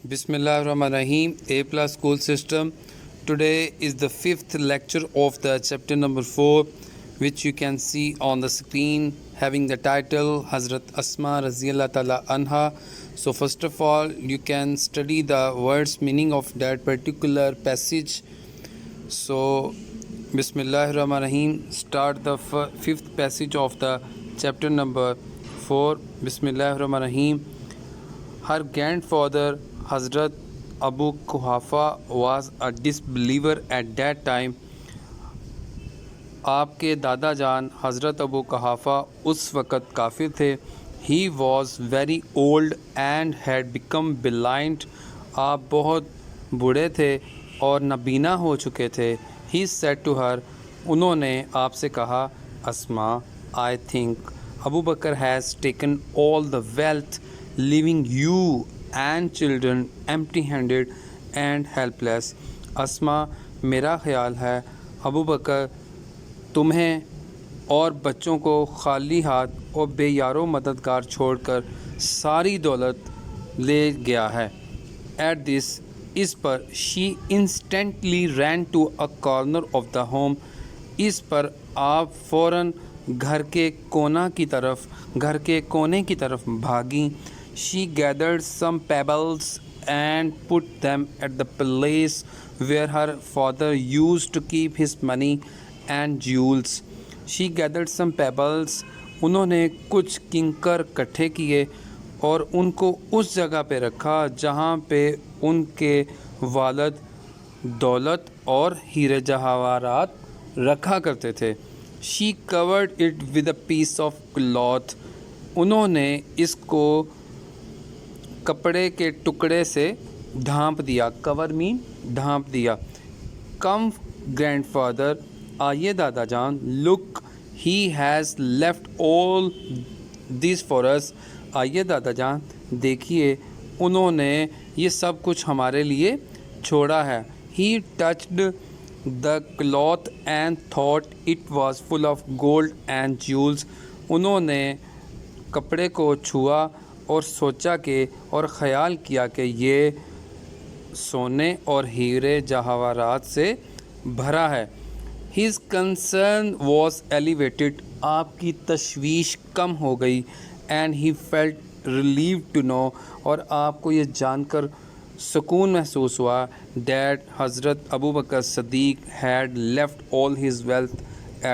Bismillahirrahmanirrahim. A plus school system. Today is the fifth lecture of the chapter number 4, which you can see on the screen, having the title Hazrat Asma Raziyallahu Ta'ala Anha. So first of all, you can study the words meaning of that particular passage. So Bismillahirrahmanirrahim. Start the fifth passage of the chapter number 4. Bismillahirrahmanirrahim. Her grandfather Hazrat Abu Quhafa was a disbeliever at that time. आपके दादा जान हज़रत अबू कहाफ़ा उस वक़्त काफिर थे. He was very old and had become blind. आप बहुत बूढ़े थे और नबीना हो चुके थे. He said to her, उन्होंने आपसे कहा, अस्मा, I think Abu Bakr has taken all the wealth, leaving you and children empty-handed and helpless. अस्मा, मेरा ख़्याल है अबू बकर तुम्हें और बच्चों को खाली हाथ और बेयारो मददगार छोड़कर सारी दौलत ले गया है. At this, इस पर she instantly ran to a corner of the home. इस पर आप फ़ौरन घर के कोने की तरफ भागीं. She gathered some pebbles and put them at the place where her father used to keep his money and jewels. She gathered some pebbles. उन्होंने कुछ किंकर इकट्ठे किए और उनको उस जगह पे रखा जहाँ पे उनके वालिद दौलत और हीरे जवाहरात रखा करते थे. She covered it with a piece of cloth. उन्होंने इसको कपड़े के टुकड़े से ढांप दिया. कवर मीन ढांप दिया. कम ग्रैंडफादर, आइए दादा जान. Look, he has left all this for us. आइए दादा जान, देखिए उन्होंने ये सब कुछ हमारे लिए छोड़ा है. ही touched the cloth and thought it was full of gold and Jules. उन्होंने कपड़े को छुआ और सोचा कि और ख़याल किया कि ये सोने और हीरे जवाहरात से भरा है. His concern was elevated. आपकी तशवीश कम हो गई. And he felt relieved to know. और आपको ये जानकर सुकून महसूस हुआ that हज़रत अबू बकर Sadiq had left all his wealth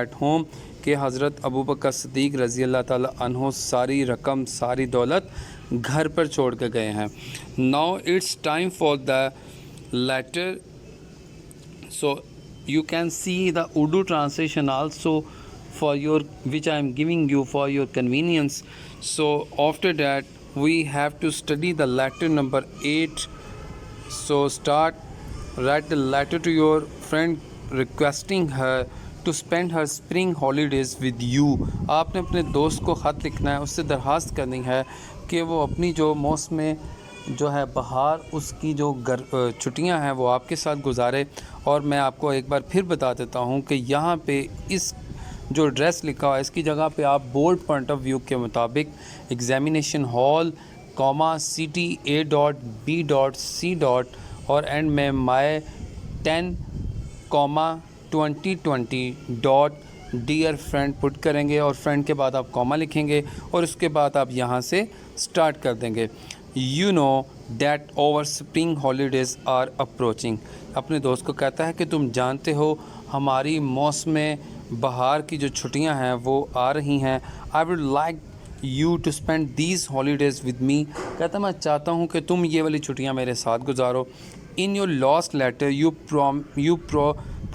at home. कि हज़रत अबू बकर सदीक़ रज़ी अल्लाह ताला अन्हो सारी रकम सारी दौलत घर पर छोड़ के गए हैं. Now it's time for the letter. So you can see the Urdu translation also for your which I am giving you for your convenience. So after that we have to study the letter number 8. So write the letter to your friend requesting her to spend her spring holidays with you. आपने अपने दोस्त को ख़त लिखना है, उससे दरख्वास्त करनी है कि वो अपनी जो मौसम जो है बहार उसकी जो छुट्टियां हैं वो आपके साथ गुजारे. और मैं आपको एक बार फिर बता देता हूं कि यहाँ पे इस जो एड्रेस लिखा हुआ है इसकी जगह पे आप बोर्ड पॉइंट ऑफ व्यू के मुताबिक एग्जामिनेशन हॉल CTA.B.C. और एंड में माय 10, 2020 डियर फ्रेंड पुट करेंगे और फ्रेंड के बाद आप कॉमा लिखेंगे और उसके बाद आप यहाँ से स्टार्ट कर देंगे. You know that our spring holidays are approaching. अपने दोस्त को कहता है कि तुम जानते हो हमारी मौसम बहार की जो छुट्टियां हैं वो आ रही हैं. I would like you to spend these holidays with me. कहता मैं चाहता हूँ कि तुम ये वाली छुट्टियां मेरे साथ गुजारो. In your last letter you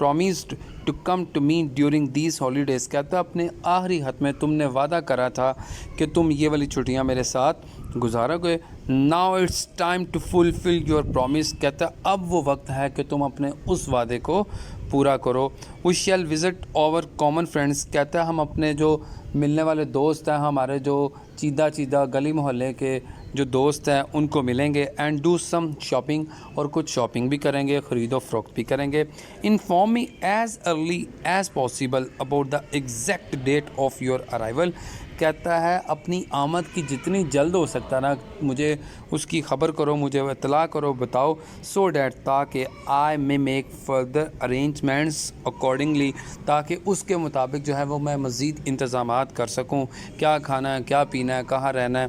promised to come to me during these holidays. कहता अपने आखिरी खत में तुमने वादा करा था कि तुम ये वाली छुट्टियां मेरे साथ गुजारोगे. Now it's time to fulfill your promise. कहता अब वो वक्त है कि तुम अपने उस वादे को पूरा करो. We shall visit our common friends. कहता हम अपने जो मिलने वाले दोस्त हैं, हमारे जो चीदा गली मोहल्ले के जो दोस्त हैं उनको मिलेंगे. एंड डू सम शॉपिंग, और कुछ शॉपिंग भी करेंगे, ख़रीदो फ़रोख्त भी करेंगे. Inform me as early as possible about the exact date of your arrival. کہتا ہے اپنی آمد کی جتنی جلد ہو سکتا نا مجھے اس کی خبر کرو، مجھے اطلاع کرو، بتاؤ، سو دیٹ تاکہ آئی میں میک فردر ارینجمنٹس اکارڈنگلی، تاکہ اس کے مطابق جو ہے وہ میں مزید انتظامات کر سکوں، کیا کھانا ہے، کیا پینا ہے، کہاں رہنا ہے.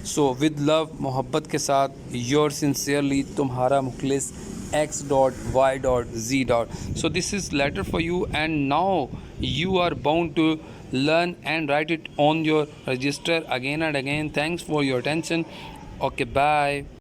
سو ود لو، محبت کے ساتھ، یور سنسیئرلی، تمہارا مخلص X.Y.Z. So this is letter for you, and now you are bound to learn and write it on your register again and again. Thanks for your attention. Okay, bye.